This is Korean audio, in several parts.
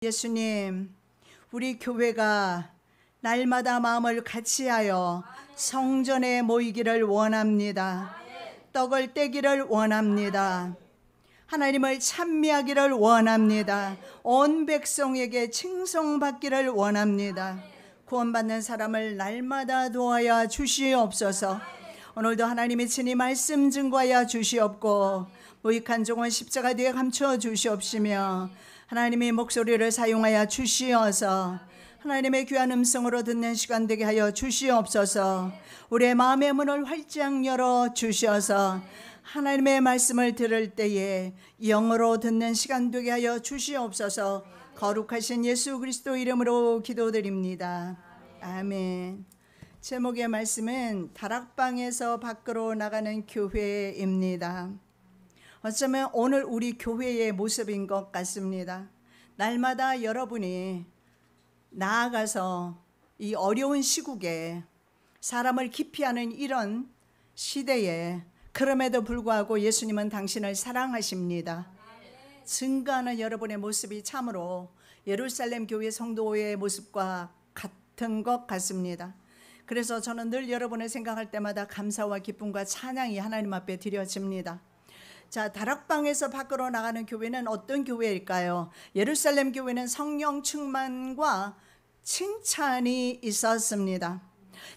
예수님, 우리 교회가 날마다 마음을 같이하여 성전에 모이기를 원합니다. 떡을 떼기를 원합니다. 하나님을 찬미하기를 원합니다. 온 백성에게 칭송받기를 원합니다. 구원받는 사람을 날마다 도와야 주시옵소서. 오늘도 하나님의 친히 말씀 증거하여 주시옵고 무익한 종은 십자가 뒤에 감추어 주시옵시며 하나님의 목소리를 사용하여 주시어서 하나님의 귀한 음성으로 듣는 시간 되게 하여 주시옵소서. 우리의 마음의 문을 활짝 열어 주셔서 하나님의 말씀을 들을 때에 영어로 듣는 시간 되게 하여 주시옵소서. 거룩하신 예수 그리스도 이름으로 기도드립니다. 아멘. 제목의 말씀은 다락방에서 밖으로 나가는 교회입니다. 어쩌면 오늘 우리 교회의 모습인 것 같습니다. 날마다 여러분이 나아가서 이 어려운 시국에 사람을 기피하는 이런 시대에 그럼에도 불구하고 예수님은 당신을 사랑하십니다. 증거하는 여러분의 모습이 참으로 예루살렘 교회 성도의 모습과 같은 것 같습니다. 그래서 저는 늘 여러분을 생각할 때마다 감사와 기쁨과 찬양이 하나님 앞에 드려집니다. 자, 다락방에서 밖으로 나가는 교회는 어떤 교회일까요? 예루살렘 교회는 성령 충만과 칭찬이 있었습니다.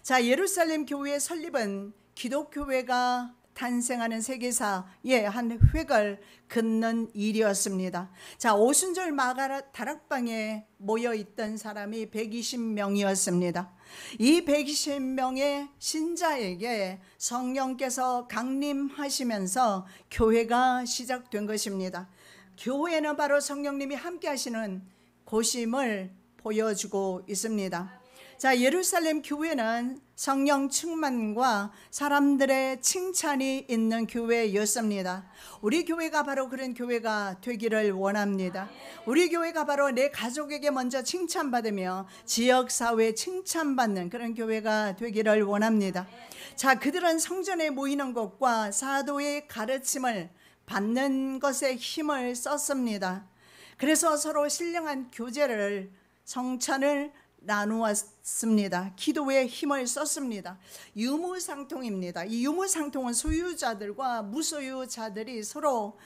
자, 예루살렘 교회의 설립은 기독교회가 탄생하는 세계사의 한 획을 긋는 일이었습니다. 자, 오순절 마가 다락방에 모여있던 사람이 120명이었습니다. 이 120명의 신자에게 성령께서 강림하시면서 교회가 시작된 것입니다. 교회는 바로 성령님이 함께 하시는 곳임을 보여주고 있습니다. 자, 예루살렘 교회는 성령 충만과 사람들의 칭찬이 있는 교회였습니다. 우리 교회가 바로 그런 교회가 되기를 원합니다. 우리 교회가 바로 내 가족에게 먼저 칭찬받으며 지역사회에 칭찬받는 그런 교회가 되기를 원합니다. 자, 그들은 성전에 모이는 것과 사도의 가르침을 받는 것에 힘을 썼습니다. 그래서 서로 신령한 교제를 성찬을 나누었습니다. 기도에 힘을 썼습니다. 유무상통입니다. 이 유무상통은 소유자들과 무소유자들이 서로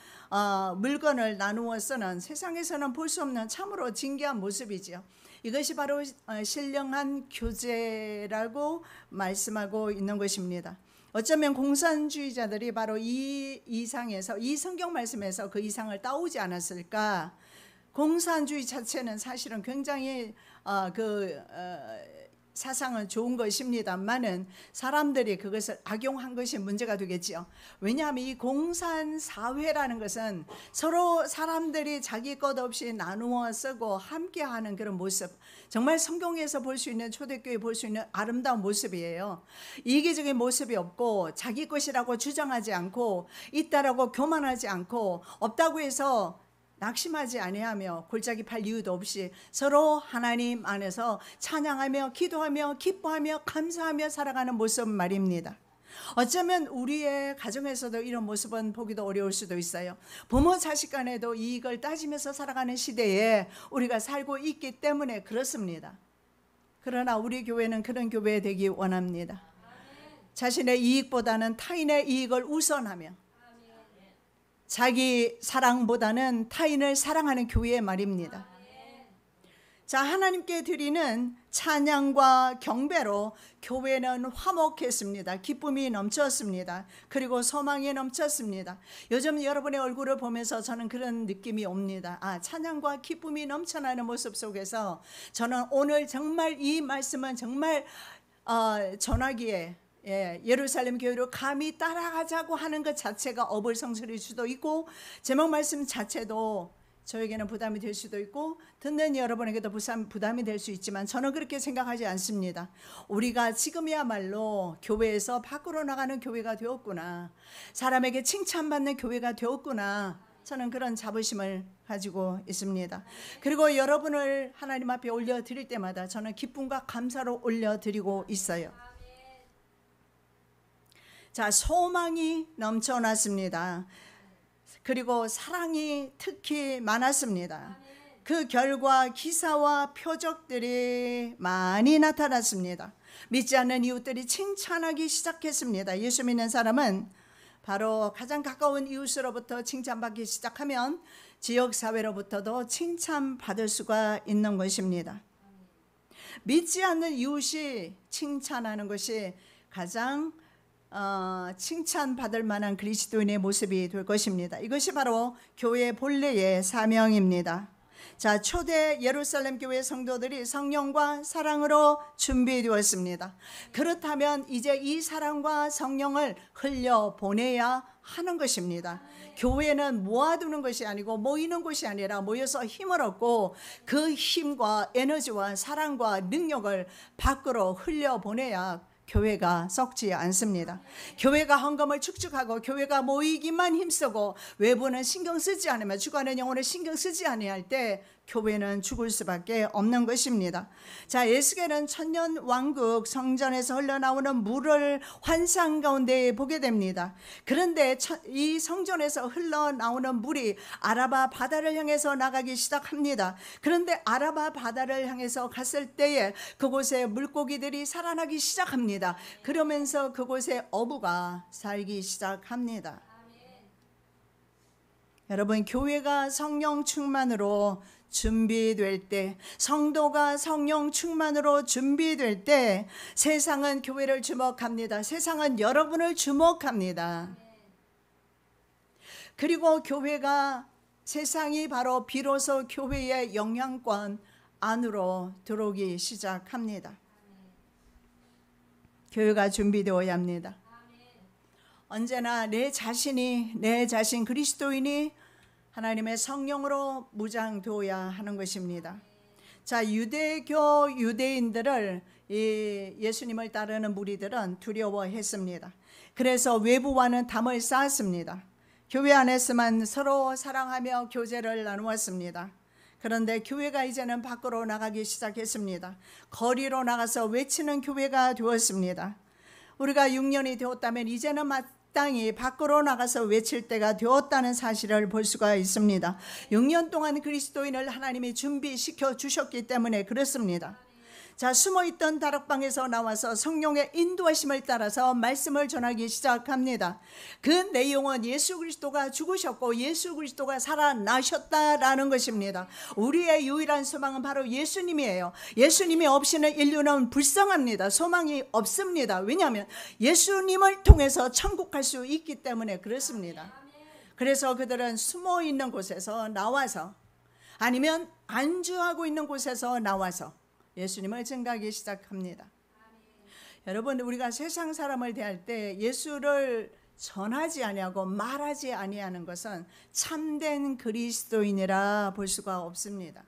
물건을 나누어 쓰는 세상에서는 볼 수 없는 참으로 진귀한 모습이죠. 이것이 바로 신령한 교제라고 말씀하고 있는 것입니다. 어쩌면 공산주의자들이 바로 이 이상에서, 이 성경 말씀에서 그 이상을 따오지 않았을까? 공산주의 자체는 사실은 굉장히 사상은 좋은 것입니다만은 사람들이 그것을 악용한 것이 문제가 되겠지요. 왜냐하면 이 공산사회라는 것은 서로 사람들이 자기 것 없이 나누어 쓰고 함께하는 그런 모습, 정말 성경에서 볼 수 있는, 초대교회 볼 수 있는 아름다운 모습이에요. 이기적인 모습이 없고 자기 것이라고 주장하지 않고 있다라고 교만하지 않고 없다고 해서 낙심하지 아니하며 골짜기 팔 이유도 없이 서로 하나님 안에서 찬양하며 기도하며 기뻐하며 감사하며 살아가는 모습 말입니다. 어쩌면 우리의 가정에서도 이런 모습은 보기도 어려울 수도 있어요. 부모 자식 간에도 이익을 따지면서 살아가는 시대에 우리가 살고 있기 때문에 그렇습니다. 그러나 우리 교회는 그런 교회 되기 원합니다. 자신의 이익보다는 타인의 이익을 우선하며 자기 사랑보다는 타인을 사랑하는 교회 말입니다. 자, 하나님께 드리는 찬양과 경배로 교회는 화목했습니다. 기쁨이 넘쳤습니다. 그리고 소망이 넘쳤습니다. 요즘 여러분의 얼굴을 보면서 저는 그런 느낌이 옵니다. 찬양과 기쁨이 넘쳐나는 모습 속에서 저는 오늘 정말 이 말씀은 정말 전하기에 예루살렘 교회로 감히 따라가자고 하는 것 자체가 어불성설일 수도 있고 제목 말씀 자체도 저에게는 부담이 될 수도 있고 듣는 여러분에게도 부담이 될 수 있지만 저는 그렇게 생각하지 않습니다. 우리가 지금이야말로 교회에서 밖으로 나가는 교회가 되었구나, 사람에게 칭찬받는 교회가 되었구나, 저는 그런 자부심을 가지고 있습니다. 그리고 여러분을 하나님 앞에 올려드릴 때마다 저는 기쁨과 감사로 올려드리고 있어요. 자, 소망이 넘쳐났습니다. 그리고 사랑이 특히 많았습니다. 그 결과 기사와 표적들이 많이 나타났습니다. 믿지 않는 이웃들이 칭찬하기 시작했습니다. 예수 믿는 사람은 바로 가장 가까운 이웃으로부터 칭찬받기 시작하면 지역사회로부터도 칭찬받을 수가 있는 것입니다. 믿지 않는 이웃이 칭찬하는 것이 가장 칭찬받을 만한 그리스도인의 모습이 될 것입니다. 이것이 바로 교회 본래의 사명입니다. 자, 초대 예루살렘 교회 성도들이 성령과 사랑으로 준비되었습니다. 그렇다면 이제 이 사랑과 성령을 흘려보내야 하는 것입니다. 교회는 모아두는 것이 아니고 모이는 것이 아니라 모여서 힘을 얻고 그 힘과 에너지와 사랑과 능력을 밖으로 흘려보내야 교회가 썩지 않습니다. 교회가 헌금을 축축하고 교회가 모이기만 힘쓰고 외부는 신경 쓰지 않으면 주관의 영혼을 신경 쓰지 아니할 때 교회는 죽을 수밖에 없는 것입니다. 자, 에스겔은 천년 왕국 성전에서 흘러나오는 물을 환상 가운데 보게 됩니다. 그런데 이 성전에서 흘러나오는 물이 아라바 바다를 향해서 나가기 시작합니다. 그런데 아라바 바다를 향해서 갔을 때에 그곳에 물고기들이 살아나기 시작합니다. 그러면서 그곳에 어부가 살기 시작합니다. 여러분, 교회가 성령 충만으로 준비될 때, 성도가 성령 충만으로 준비될 때 세상은 교회를 주목합니다. 세상은 여러분을 주목합니다. 그리고 교회가, 세상이 바로 비로소 교회의 영향권 안으로 들어오기 시작합니다. 교회가 준비되어야 합니다. 언제나 내 자신 그리스도인이 하나님의 성령으로 무장되어야 하는 것입니다. 자, 유대교 유대인들을 예수님을 따르는 무리들은 두려워했습니다. 그래서 외부와는 담을 쌓았습니다. 교회 안에서만 서로 사랑하며 교제를 나누었습니다. 그런데 교회가 이제는 밖으로 나가기 시작했습니다. 거리로 나가서 외치는 교회가 되었습니다. 우리가 6년이 되었다면 이제는 마땅히 밖으로 나가서 외칠 때가 되었다는 사실을 볼 수가 있습니다. 6년 동안 그리스도인을 하나님이 준비시켜 주셨기 때문에 그렇습니다. 자, 숨어있던 다락방에서 나와서 성령의 인도하심을 따라서 말씀을 전하기 시작합니다. 그 내용은 예수 그리스도가 죽으셨고 예수 그리스도가 살아나셨다라는 것입니다. 우리의 유일한 소망은 바로 예수님이에요. 예수님이 없이는 인류는 불쌍합니다. 소망이 없습니다. 왜냐하면 예수님을 통해서 천국 갈 수 있기 때문에 그렇습니다. 그래서 그들은 숨어있는 곳에서 나와서, 아니면 안주하고 있는 곳에서 나와서 예수님을 증거하기 시작합니다. 여러분, 우리가 세상 사람을 대할 때 예수를 전하지 아니하고 말하지 아니하는 것은 참된 그리스도인이라 볼 수가 없습니다.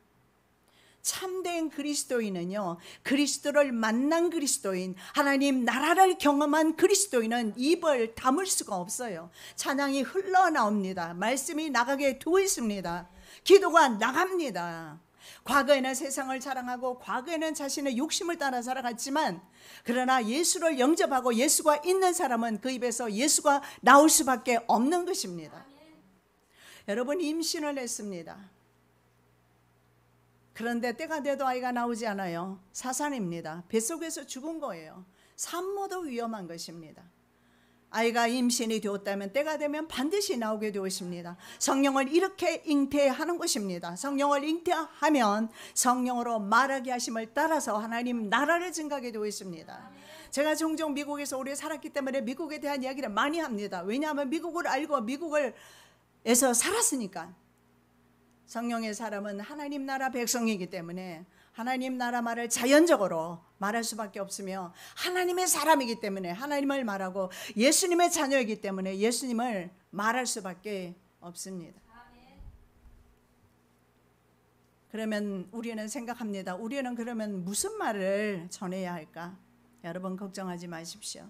참된 그리스도인은요, 그리스도를 만난 그리스도인, 하나님 나라를 경험한 그리스도인은 입을 다물 수가 없어요. 찬양이 흘러나옵니다. 말씀이 나가게 되어 있습니다. 기도가 나갑니다. 과거에는 세상을 자랑하고 과거에는 자신의 욕심을 따라 살아갔지만, 그러나 예수를 영접하고 예수가 있는 사람은 그 입에서 예수가 나올 수밖에 없는 것입니다. 여러분, 임신을 했습니다. 그런데 때가 돼도 아이가 나오지 않아요. 사산입니다. 뱃속에서 죽은 거예요. 산모도 위험한 것입니다. 아이가 임신이 되었다면 때가 되면 반드시 나오게 되었습니다. 성령을 이렇게 잉태하는 것입니다. 성령을 잉태하면 성령으로 말하게 하심을 따라서 하나님 나라를 증가하게 되었습니다. 제가 종종 미국에서 오래 살았기 때문에 미국에 대한 이야기를 많이 합니다. 왜냐하면 미국을 알고 미국에서 살았으니까. 성령의 사람은 하나님 나라 백성이기 때문에 하나님 나라 말을 자연적으로 말할 수밖에 없으며, 하나님의 사람이기 때문에 하나님을 말하고 예수님의 자녀이기 때문에 예수님을 말할 수밖에 없습니다. 그러면 우리는 생각합니다. 우리는 그러면 무슨 말을 전해야 할까? 여러분, 걱정하지 마십시오.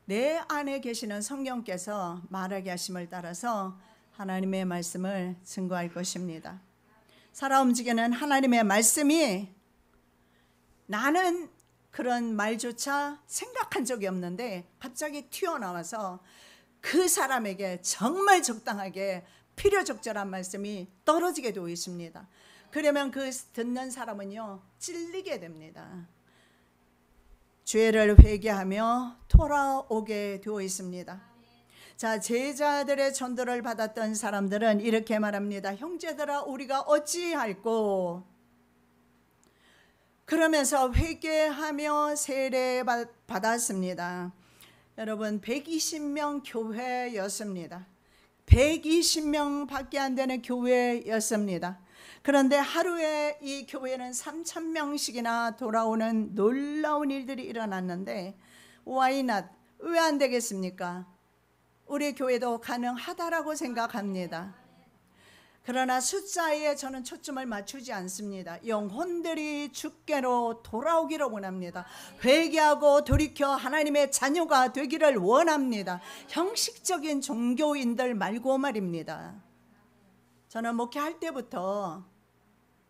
내 안에 계시는 성령께서 말하게 하심을 따라서 하나님의 말씀을 증거할 것입니다. 살아 움직이는 하나님의 말씀이, 나는 그런 말조차 생각한 적이 없는데 갑자기 튀어나와서 그 사람에게 정말 적당하게 필요적절한 말씀이 떨어지게 되어 있습니다. 그러면 그 듣는 사람은요 찔리게 됩니다. 죄를 회개하며 돌아오게 되어 있습니다. 자, 제자들의 전도를 받았던 사람들은 이렇게 말합니다. 형제들아, 우리가 어찌할꼬? 그러면서 회개하며 세례 받았습니다. 여러분, 120명 교회였습니다. 120명 밖에 안 되는 교회였습니다. 그런데 하루에 이 교회는 3,000명씩이나 돌아오는 놀라운 일들이 일어났는데 why not? 왜 안 되겠습니까? 우리 교회도 가능하다라고 생각합니다. 그러나 숫자에 저는 초점을 맞추지 않습니다. 영혼들이 주께로 돌아오기를 원합니다. 회개하고 돌이켜 하나님의 자녀가 되기를 원합니다. 형식적인 종교인들 말고 말입니다. 저는 목회할 때부터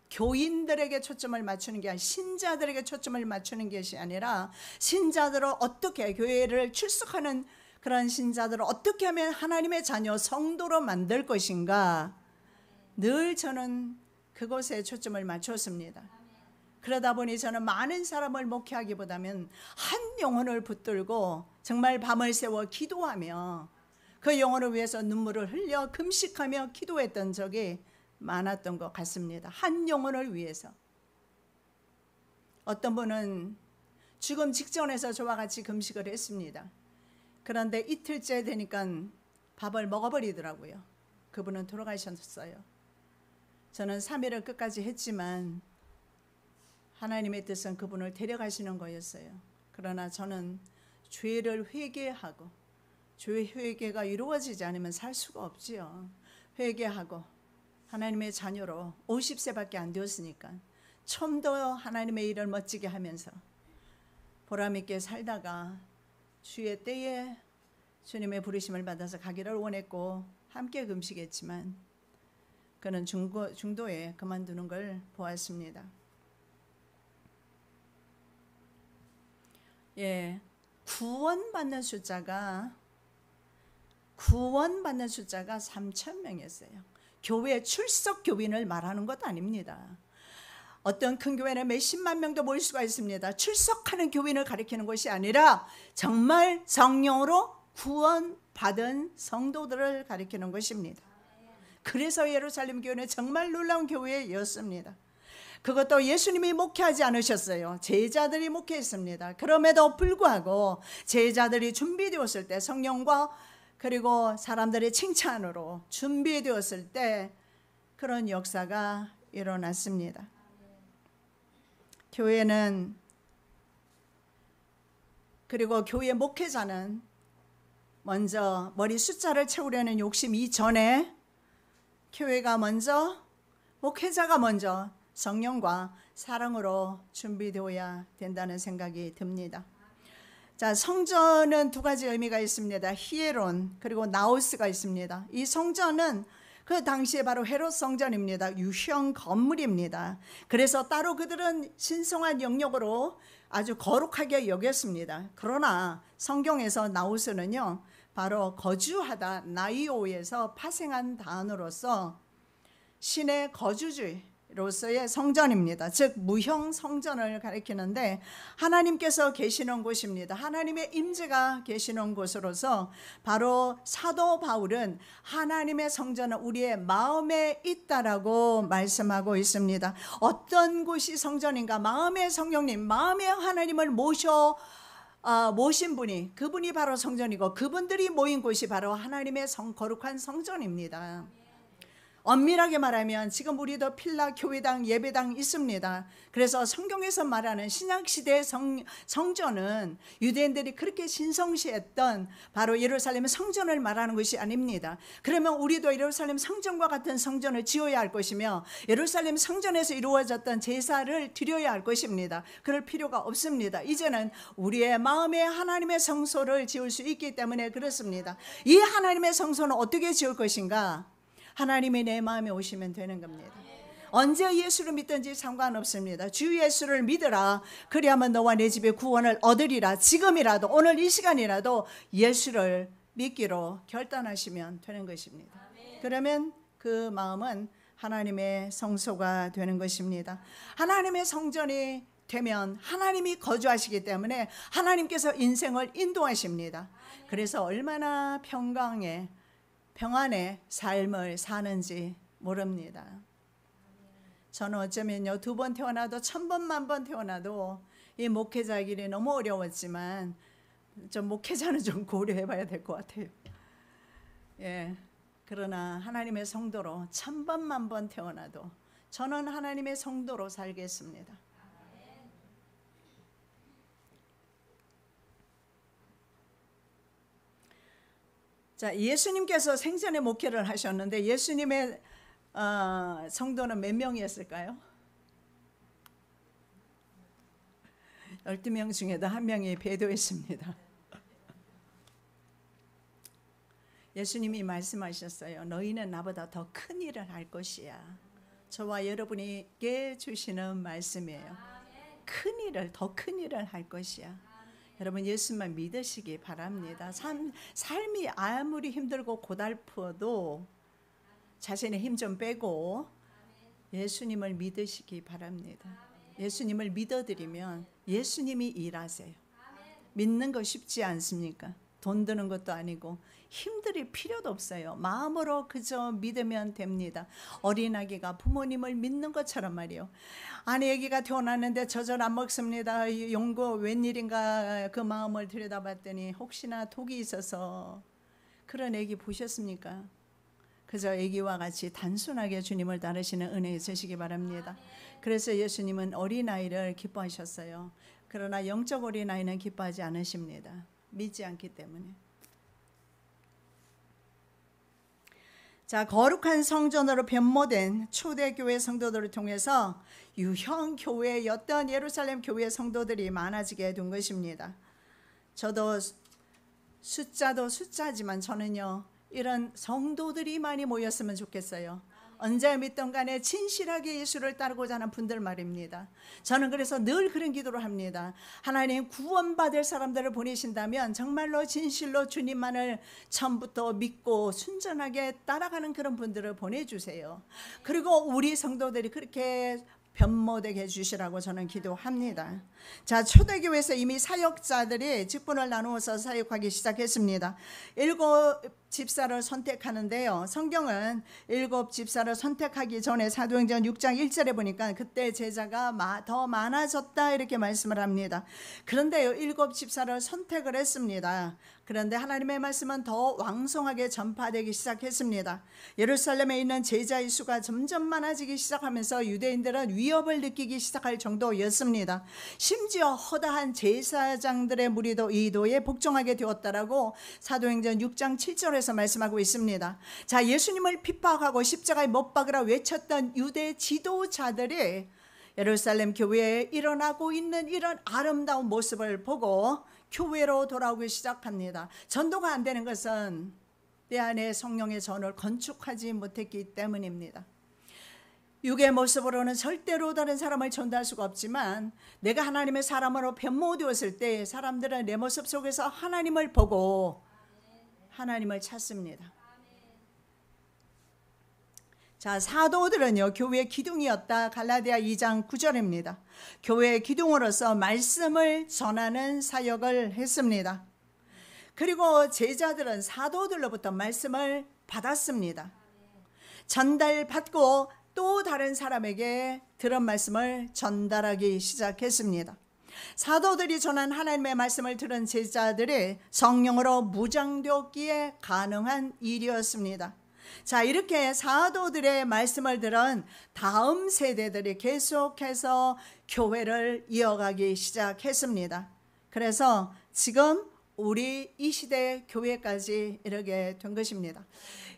교인들에게 초점을 맞추는 게 아니라 신자들에게 초점을 맞추는 것이 아니라 신자들을 어떻게 교회를 출석하는 그런 신자들을 어떻게 하면 하나님의 자녀 성도로 만들 것인가 늘 저는 그것에 초점을 맞췄습니다. 그러다 보니 저는 많은 사람을 목회하기보다는 한 영혼을 붙들고 정말 밤을 새워 기도하며 그 영혼을 위해서 눈물을 흘려 금식하며 기도했던 적이 많았던 것 같습니다. 한 영혼을 위해서. 어떤 분은 죽음 직전에서 저와 같이 금식을 했습니다. 그런데 이틀째 되니까 밥을 먹어버리더라고요. 그분은 돌아가셨어요. 저는 3일을 끝까지 했지만 하나님의 뜻은 그분을 데려가시는 거였어요. 그러나 저는 죄를 회개하고 죄 회개가 이루어지지 않으면 살 수가 없지요. 회개하고 하나님의 자녀로 50세밖에 안 되었으니까 좀 더 하나님의 일을 멋지게 하면서 보람 있게 살다가 주의 때에 주님의 부르심을 받아서 가기를 원했고 함께 금식했지만 그는 중도에 그만두는 걸 보았습니다. 예, 구원받는 숫자가 3,000명이었어요. 교회 출석 교인을 말하는 것도 아닙니다. 어떤 큰 교회는 몇십만 명도 모일 수가 있습니다. 출석하는 교인을 가리키는 것이 아니라 정말 성령으로 구원받은 성도들을 가리키는 것입니다. 그래서 예루살렘 교회는 정말 놀라운 교회였습니다. 그것도 예수님이 목회하지 않으셨어요. 제자들이 목회했습니다. 그럼에도 불구하고 제자들이 준비되었을 때 성령과 그리고 사람들의 칭찬으로 준비되었을 때 그런 역사가 일어났습니다. 교회는 그리고 교회 목회자는 먼저 머리 숫자를 채우려는 욕심 이전에 교회가 먼저 목회자가 먼저 성령과 사랑으로 준비되어야 된다는 생각이 듭니다. 자, 성전은 두 가지 의미가 있습니다. 히에론 그리고 나우스가 있습니다. 이 성전은 그 당시에 바로 헤롯 성전입니다. 유형 건물입니다. 그래서 따로 그들은 신성한 영역으로 아주 거룩하게 여겼습니다. 그러나 성경에서 나우스는요 바로 거주하다 나이오에서 파생한 단어로서 신의 거주지로서의 성전입니다. 즉 무형 성전을 가리키는데 하나님께서 계시는 곳입니다. 하나님의 임재가 계시는 곳으로서 바로 사도 바울은 하나님의 성전은 우리의 마음에 있다라고 말씀하고 있습니다. 어떤 곳이 성전인가? 마음의 성령님, 마음의 하나님을 모신 분이 그분이 바로 성전이고 그분들이 모인 곳이 바로 하나님의 거룩한 성전입니다. 엄밀하게 말하면 지금 우리도 필라 교회당 예배당 있습니다. 그래서 성경에서 말하는 신약시대의 성전은 유대인들이 그렇게 신성시했던 바로 예루살렘 성전을 말하는 것이 아닙니다. 그러면 우리도 예루살렘 성전과 같은 성전을 지어야 할 것이며 예루살렘 성전에서 이루어졌던 제사를 드려야 할 것입니다. 그럴 필요가 없습니다. 이제는 우리의 마음에 하나님의 성소를 지을 수 있기 때문에 그렇습니다. 이 하나님의 성소는 어떻게 지을 것인가? 하나님이 내 마음에 오시면 되는 겁니다. 언제 예수를 믿든지 상관없습니다. 주 예수를 믿으라. 그리하면 너와 내 집에 구원을 얻으리라. 지금이라도 오늘 이 시간이라도 예수를 믿기로 결단하시면 되는 것입니다. 그러면 그 마음은 하나님의 성소가 되는 것입니다. 하나님의 성전이 되면 하나님이 거주하시기 때문에 하나님께서 인생을 인도하십니다. 그래서 얼마나 평안의 삶을 사는지 모릅니다. 저는 어쩌면요, 2번 태어나도 1000번 만번 태어나도 이 목회자 길이 너무 어려웠지만 좀 목회자는 좀 고려해 봐야 될 것 같아요. 예, 그러나 하나님의 성도로 1000번 만번 태어나도 저는 하나님의 성도로 살겠습니다. 자, 예수님께서 생전에 목회를 하셨는데 예수님의 성도는 몇 명이었을까요? 12명 중에도 1명이 배도했습니다. 예수님이 말씀하셨어요. 너희는 나보다 더 큰 일을 할 것이야. 저와 여러분에게 주시는 말씀이에요. 큰 일을, 더 큰 일을 할 것이야. 여러분 예수만 믿으시기 바랍니다. 삶이 아무리 힘들고 고달퍼도 자신의 힘 좀 빼고 예수님을 믿으시기 바랍니다. 예수님을 믿어드리면 예수님이 일하세요. 믿는 거 쉽지 않습니까? 돈 드는 것도 아니고 힘들이 필요도 없어요. 마음으로 그저 믿으면 됩니다. 어린아기가 부모님을 믿는 것처럼 말이요. 아니 아기가 태어났는데 젖을 안 먹습니다. 용고 웬일인가 그 마음을 들여다봤더니 혹시나 독이 있어서 그런 아기 보셨습니까? 그저 아기와 같이 단순하게 주님을 따르시는 은혜 있으시기 바랍니다. 그래서 예수님은 어린아이를 기뻐하셨어요. 그러나 영적 어린아이는 기뻐하지 않으십니다. 믿지 않기 때문에. 자, 거룩한 성전으로 변모된 초대교회 성도들을 통해서 유형 교회였던 예루살렘 교회 성도들이 많아지게 된 것입니다. 저도 숫자도 숫자지만 저는요, 이런 성도들이 많이 모였으면 좋겠어요. 언제 믿던 간에 진실하게 예수를 따르고자 하는 분들 말입니다. 저는 그래서 늘 그런 기도를 합니다. 하나님 구원받을 사람들을 보내신다면 정말로 진실로 주님만을 처음부터 믿고 순전하게 따라가는 그런 분들을 보내주세요. 그리고 우리 성도들이 그렇게 변모되게 해주시라고 저는 기도합니다. 자, 초대교회에서 이미 사역자들이 직분을 나누어서 사역하기 시작했습니다. 7 집사를 선택하는데요, 성경은 7 집사를 선택하기 전에 사도행전 6장 1절에 보니까 그때 제자가 더 많아졌다 이렇게 말씀을 합니다. 그런데요, 7 집사를 선택을 했습니다. 그런데 하나님의 말씀은 더 왕성하게 전파되기 시작했습니다. 예루살렘에 있는 제자의 수가 점점 많아지기 시작하면서 유대인들은 위협을 느끼기 시작할 정도였습니다. 심지어 허다한 제사장들의 무리도 이도에 복종하게 되었다라고 사도행전 6장 7절에서 말씀하고 있습니다. 자, 예수님을 핍박하고 십자가에 못 박으라 외쳤던 유대 지도자들이 예루살렘 교회에 일어나고 있는 이런 아름다운 모습을 보고 교회로 돌아오기 시작합니다. 전도가 안 되는 것은 내 안에 성령의 전을 건축하지 못했기 때문입니다. 육의 모습으로는 절대로 다른 사람을 전도할 수가 없지만 내가 하나님의 사람으로 변모되었을 때 사람들은 내 모습 속에서 하나님을 보고 하나님을 찾습니다. 자, 사도들은요, 교회의 기둥이었다. 갈라디아 2장 9절입니다. 교회의 기둥으로서 말씀을 전하는 사역을 했습니다. 그리고 제자들은 사도들로부터 말씀을 받았습니다. 전달받고 또 다른 사람에게 들은 말씀을 전달하기 시작했습니다. 사도들이 전한 하나님의 말씀을 들은 제자들이 성령으로 무장되었기에 가능한 일이었습니다. 자, 이렇게 사도들의 말씀을 들은 다음 세대들이 계속해서 교회를 이어가기 시작했습니다. 그래서 지금 우리 이 시대 교회까지 이르게 된 것입니다.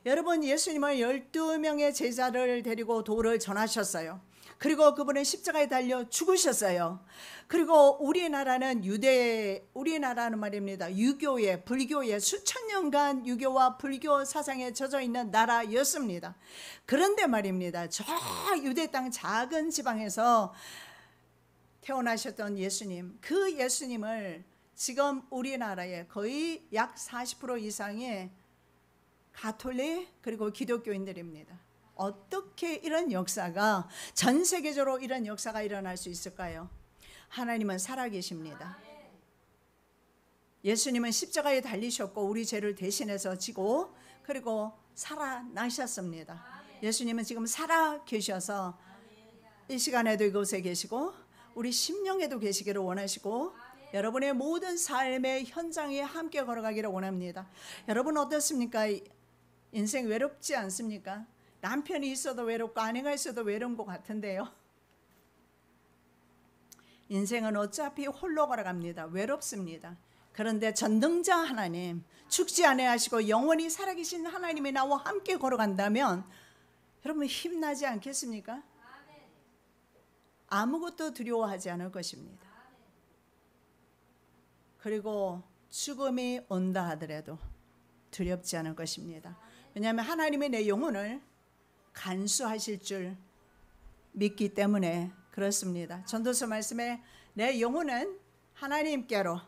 여러분, 예수님은 12명의 제자를 데리고 도를 전하셨어요. 그리고 그분은 십자가에 달려 죽으셨어요. 그리고 우리나라는 말입니다, 유교의, 불교의 수천 년간 유교와 불교 사상에 젖어 있는 나라였습니다. 그런데 말입니다, 저 유대 땅 작은 지방에서 태어나셨던 예수님, 그 예수님을 지금 우리나라에 거의 약 40% 이상의 가톨릭 그리고 기독교인들입니다. 어떻게 이런 역사가 전 세계적으로 이런 역사가 일어날 수 있을까요? 하나님은 살아계십니다. 예수님은 십자가에 달리셨고 우리 죄를 대신해서 지고 그리고 살아나셨습니다. 예수님은 지금 살아계셔서 이 시간에도 이곳에 계시고 우리 심령에도 계시기를 원하시고 여러분의 모든 삶의 현장에 함께 걸어가기를 원합니다. 여러분 어떻습니까? 인생 외롭지 않습니까? 남편이 있어도 외롭고 아내가 있어도 외로운 것 같은데요. 인생은 어차피 홀로 걸어갑니다. 외롭습니다. 그런데 전능자 하나님, 죽지 아니하시고 영원히 살아계신 하나님이 나와 함께 걸어간다면 여러분 힘나지 않겠습니까? 아무것도 두려워하지 않을 것입니다. 그리고 죽음이 온다 하더라도 두렵지 않을 것입니다. 왜냐하면 하나님이 내 영혼을 간수하실 줄 믿기 때문에 그렇습니다. 전도서 말씀에 내 영혼은 하나님께로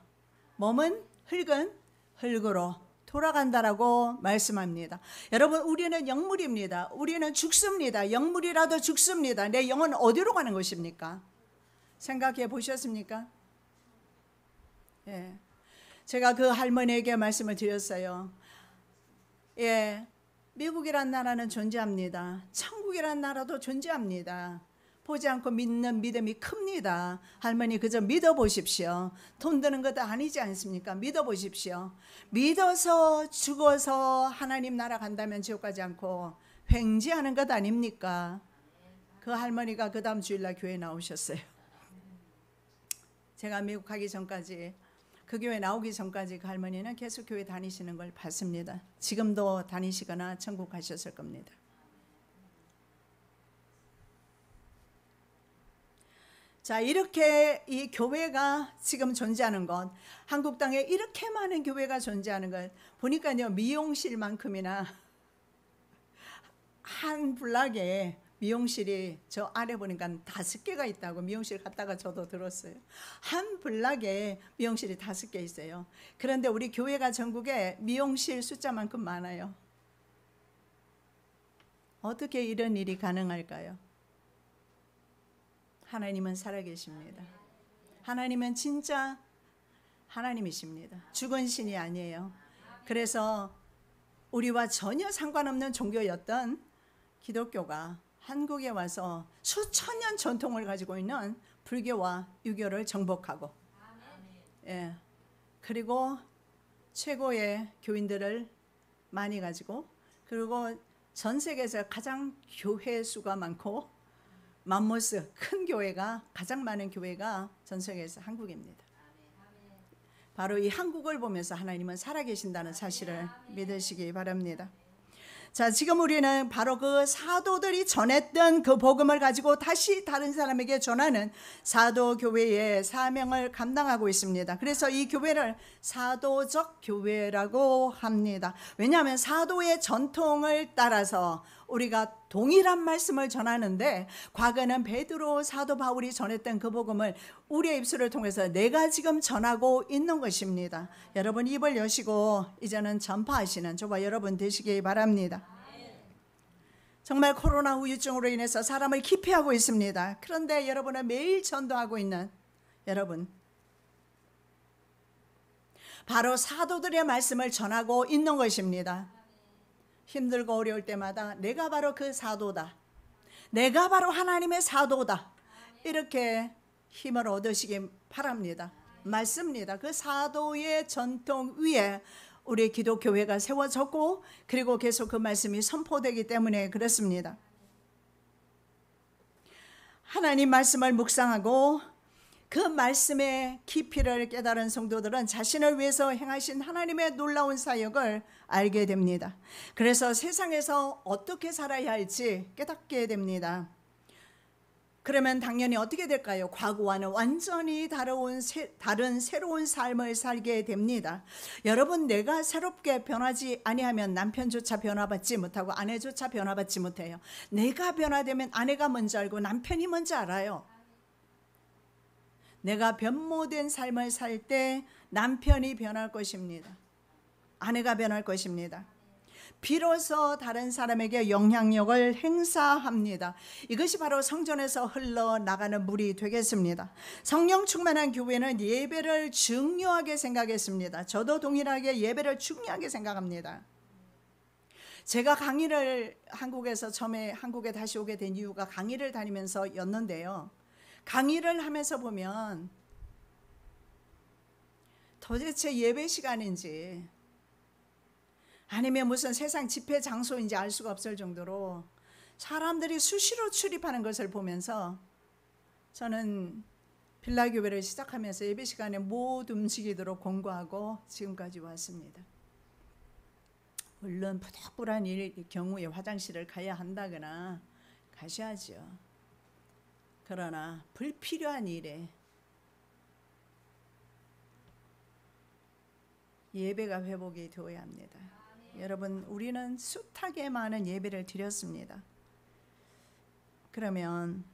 몸은 흙은 흙으로 돌아간다라고 말씀합니다. 여러분 우리는 영물입니다. 우리는 죽습니다. 영물이라도 죽습니다. 내 영혼 어디로 가는 것입니까? 생각해 보셨습니까? 예, 제가 그 할머니에게 말씀을 드렸어요. 예, 미국이란 나라는 존재합니다. 천국이란 나라도 존재합니다. 보지 않고 믿는 믿음이 큽니다. 할머니 그저 믿어보십시오. 돈 드는 것도 아니지 않습니까? 믿어보십시오. 믿어서 죽어서 하나님 나라 간다면 지옥 가지 않고 횡재하는 것 아닙니까? 그 할머니가 그 다음 주일날 교회에 나오셨어요. 제가 미국 가기 전까지 그 교회 나오기 전까지 그 할머니는 계속 교회 다니시는 걸 봤습니다. 지금도 다니시거나 천국 가셨을 겁니다. 자, 이렇게 이 교회가 지금 존재하는 것, 한국 땅에 이렇게 많은 교회가 존재하는 것 보니까요, 미용실만큼이나 한 블락에 미용실이 저 아래 보니까 5개가 있다고 미용실 갔다가 저도 들었어요. 한 블락에 미용실이 5개 있어요. 그런데 우리 교회가 전국에 미용실 숫자만큼 많아요. 어떻게 이런 일이 가능할까요? 하나님은 살아계십니다. 하나님은 진짜 하나님이십니다. 죽은 신이 아니에요. 그래서 우리와 전혀 상관없는 종교였던 기독교가 한국에 와서 수천 년 전통을 가지고 있는 불교와 유교를 정복하고, 예, 그리고 최고의 교인들을 많이 가지고, 그리고 전 세계에서 가장 교회 수가 많고 맘모스 큰 교회가 가장 많은 교회가 전 세계에서 한국입니다. 바로 이 한국을 보면서 하나님은 살아계신다는 사실을 믿으시기 바랍니다. 자, 지금 우리는 바로 그 사도들이 전했던 그 복음을 가지고 다시 다른 사람에게 전하는 사도교회의 사명을 감당하고 있습니다. 그래서 이 교회를 사도적 교회라고 합니다. 왜냐하면 사도의 전통을 따라서 우리가 동일한 말씀을 전하는데, 과거는 베드로, 사도 바울이 전했던 그 복음을 우리의 입술을 통해서 내가 지금 전하고 있는 것입니다. 여러분 입을 여시고 이제는 전파하시는 저와 여러분 되시기 바랍니다. 정말 코로나 후유증으로 인해서 사람을 기피하고 있습니다. 그런데 여러분은 매일 전도하고 있는 여러분, 바로 사도들의 말씀을 전하고 있는 것입니다. 힘들고 어려울 때마다 내가 바로 그 사도다, 내가 바로 하나님의 사도다, 이렇게 힘을 얻으시기 바랍니다. 맞습니다. 그 사도의 전통 위에 우리 기독교회가 세워졌고, 그리고 계속 그 말씀이 선포되기 때문에 그렇습니다. 하나님 말씀을 묵상하고 그 말씀의 깊이를 깨달은 성도들은 자신을 위해서 행하신 하나님의 놀라운 사역을 알게 됩니다. 그래서 세상에서 어떻게 살아야 할지 깨닫게 됩니다. 그러면 당연히 어떻게 될까요? 과거와는 완전히 다른 새로운 삶을 살게 됩니다. 여러분, 내가 새롭게 변하지 아니하면 남편조차 변화받지 못하고 아내조차 변화받지 못해요. 내가 변화되면 아내가 먼저 알고 남편이 먼저 알아요. 내가 변모된 삶을 살 때 남편이 변할 것입니다. 아내가 변할 것입니다. 비로소 다른 사람에게 영향력을 행사합니다. 이것이 바로 성전에서 흘러나가는 물이 되겠습니다. 성령 충만한 교회는 예배를 중요하게 생각했습니다. 저도 동일하게 예배를 중요하게 생각합니다. 제가 강의를 한국에서 처음에 한국에 다시 오게 된 이유가 강의를 다니면서였는데요. 강의를 하면서 보면 도대체 예배 시간인지 아니면 무슨 세상 집회 장소인지 알 수가 없을 정도로 사람들이 수시로 출입하는 것을 보면서 저는 빌라교회를 시작하면서 예배 시간에 못 움직이도록 권고하고 지금까지 왔습니다. 물론 부득불한 경우에 화장실을 가야 한다거나 가셔야죠. 그러나 불필요한 일에 예배가 회복이 되어야 합니다. 여러분, 우리는 숱하게 많은 예배를 드렸습니다. 그러면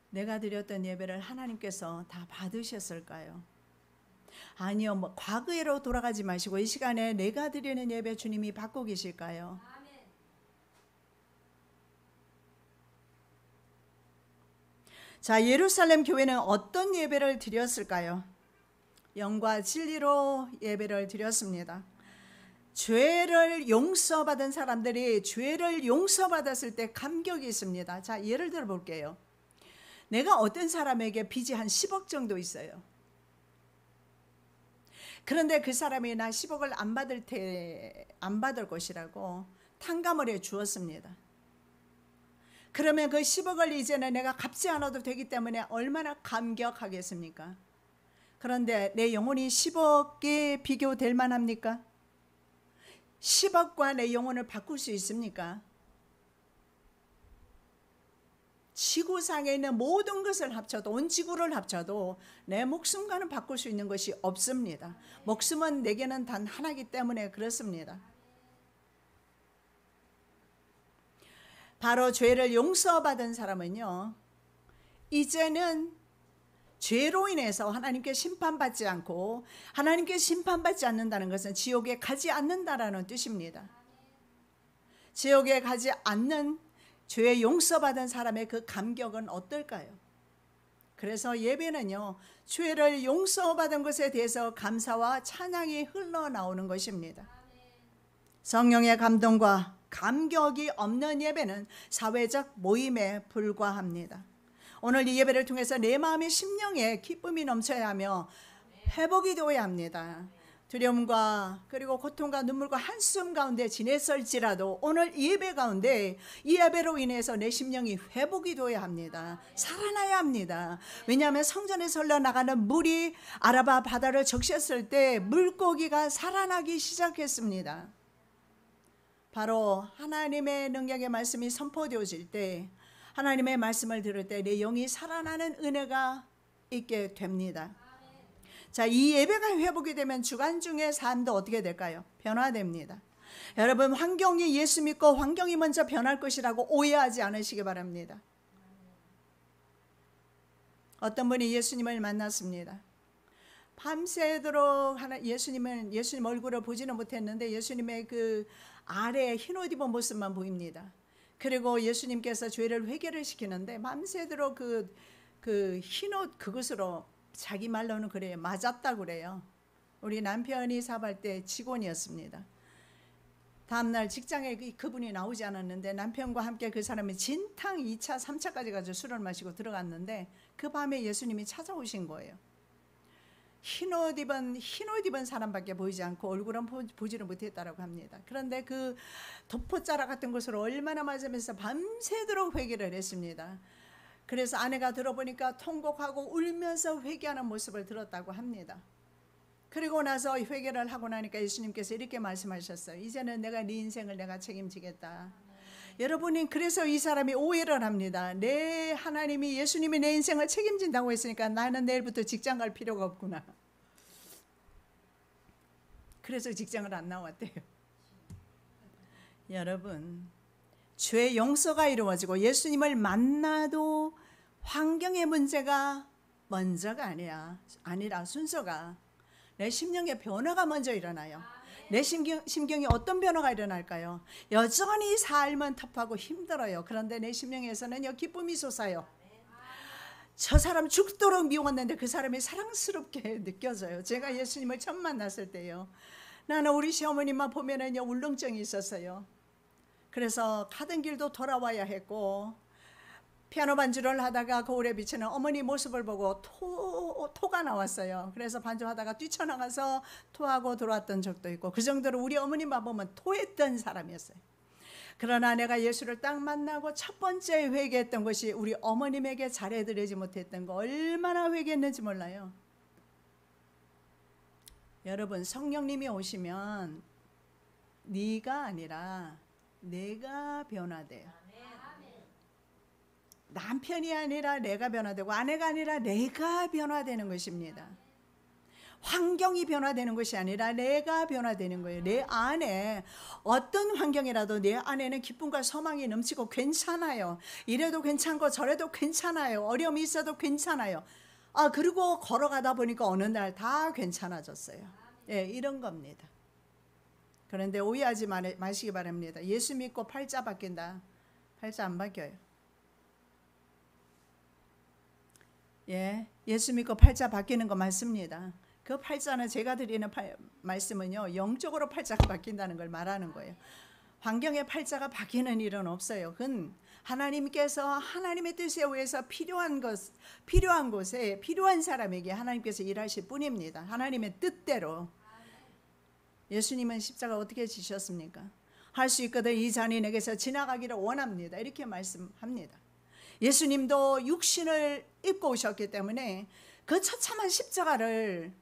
내가 드렸던 예배를 하나님께서 다 받으셨을까요? 아니요, 과거로 돌아가지 마시고 이 시간에 내가 드리는 예배 주님이 받고 계실까요? 자, 예루살렘 교회는 어떤 예배를 드렸을까요? 영과 진리로 예배를 드렸습니다. 죄를 용서받은 사람들이 죄를 용서받았을 때 감격이 있습니다. 자, 예를 들어 볼게요. 내가 어떤 사람에게 빚이 한 10억 정도 있어요. 그런데 그 사람이 나 10억을 안 받을 것이라고 탕감을 해 주었습니다. 그러면 그 10억을 이제는 내가 갚지 않아도 되기 때문에 얼마나 감격하겠습니까? 그런데 내 영혼이 10억에 비교될 만합니까? 10억과 내 영혼을 바꿀 수 있습니까? 지구상에 있는 모든 것을 합쳐도, 온 지구를 합쳐도 내 목숨과는 바꿀 수 있는 것이 없습니다. 목숨은 내게는 단 하나이기 때문에 그렇습니다. 바로 죄를 용서받은 사람은요, 이제는 죄로 인해서 하나님께 심판받지 않고, 하나님께 심판받지 않는다는 것은 지옥에 가지 않는다라는 뜻입니다. 지옥에 가지 않는 죄 용서받은 사람의 그 감격은 어떨까요? 그래서 예배는요, 죄를 용서받은 것에 대해서 감사와 찬양이 흘러나오는 것입니다. 성령의 감동과 감격이 없는 예배는 사회적 모임에 불과합니다. 오늘 이 예배를 통해서 내 마음의 심령에 기쁨이 넘쳐야 하며 회복이 되어야 합니다. 두려움과 그리고 고통과 눈물과 한숨 가운데 지냈을지라도 오늘 이 예배 가운데 이 예배로 인해서 내 심령이 회복이 되어야 합니다. 살아나야 합니다. 왜냐하면 성전에서 흘러나가는 물이 아라바 바다를 적셨을 때 물고기가 살아나기 시작했습니다. 바로 하나님의 능력의 말씀이 선포되어질 때, 하나님의 말씀을 들을 때 내 영이 살아나는 은혜가 있게 됩니다. 자, 이 예배가 회복이 되면 주간중의 삶도 어떻게 될까요? 변화됩니다. 여러분, 환경이 예수 믿고 환경이 먼저 변할 것이라고 오해하지 않으시기 바랍니다. 어떤 분이 예수님을 만났습니다. 밤새도록 예수님 얼굴을 보지는 못했는데 예수님의 그 아래 흰 옷 입은 모습만 보입니다. 그리고 예수님께서 죄를 회개를 시키는데 밤새도록 그 흰 옷 그것으로, 자기 말로는 그래요, 맞았다고 그래요. 우리 남편이 사업할 때 직원이었습니다. 다음날 직장에 그분이 나오지 않았는데 남편과 함께 그 사람이 진탕 2차 3차까지 가지고 술을 마시고 들어갔는데 그 밤에 예수님이 찾아오신 거예요. 흰 옷 입은 사람밖에 보이지 않고 얼굴은 보지를 못했다라고 합니다. 그런데 그 도포자락 같은 것으로 얼마나 맞으면서 밤새도록 회개를 했습니다. 그래서 아내가 들어보니까 통곡하고 울면서 회개하는 모습을 들었다고 합니다. 그리고 나서 회개를 하고 나니까 예수님께서 이렇게 말씀하셨어요. 이제는 내가 네 인생을 내가 책임지겠다. 여러분이 그래서 이 사람이 오해를 합니다. 내 하나님이, 예수님이 내 인생을 책임진다고 했으니까 나는 내일부터 직장 갈 필요가 없구나. 그래서 직장을 안 나왔대요. 여러분, 죄 용서가 이루어지고 예수님을 만나도 환경의 문제가 먼저가 아니라 순서가 내 심령의 변화가 먼저 일어나요. 내 심경이 어떤 변화가 일어날까요? 여전히 삶은 터프하고 힘들어요. 그런데 내 심령에서는요, 기쁨이 솟아요. 저 사람 죽도록 미웠는데 그 사람이 사랑스럽게 느껴져요. 제가 예수님을 처음 만났을 때요, 나는 우리 시어머님만 보면은요 울렁증이 있었어요. 그래서 가던 길도 돌아와야 했고, 피아노 반주를 하다가 거울에 비치는 어머니 모습을 보고 토가 나왔어요. 그래서 반주하다가 뛰쳐나가서 토하고 들어왔던 적도 있고, 그 정도로 우리 어머니만 보면 토했던 사람이었어요. 그러나 내가 예수를 딱 만나고 첫 번째 회개했던 것이 우리 어머님에게 잘해드리지 못했던 거, 얼마나 회개했는지 몰라요. 여러분, 성령님이 오시면 네가 아니라 내가 변화돼요. 남편이 아니라 내가 변화되고, 아내가 아니라 내가 변화되는 것입니다. 환경이 변화되는 것이 아니라 내가 변화되는 거예요. 내 안에 어떤 환경이라도 내 안에는 기쁨과 소망이 넘치고 괜찮아요. 이래도 괜찮고 저래도 괜찮아요. 어려움이 있어도 괜찮아요. 그리고 걸어가다 보니까 어느 날 다 괜찮아졌어요. 예, 이런 겁니다. 그런데 오해하지 마시기 바랍니다. 예수 믿고 팔자 바뀐다. 팔자 안 바뀌어요. 예, 예수 믿고 팔자 바뀌는 거 맞습니다. 그 팔자는, 제가 드리는 말씀은요, 영적으로 팔자가 바뀐다는 걸 말하는 거예요. 환경의 팔자가 바뀌는 일은 없어요. 그건 하나님께서 하나님의 뜻에 의해서 필요한 곳에 필요한 사람에게 하나님께서 일하실 뿐입니다. 하나님의 뜻대로. 예수님은 십자가 어떻게 지셨습니까? 할 수 있거든 이 잔이 내게서 지나가기를 원합니다. 이렇게 말씀합니다. 예수님도 육신을 입고 오셨기 때문에 그 처참한 십자가를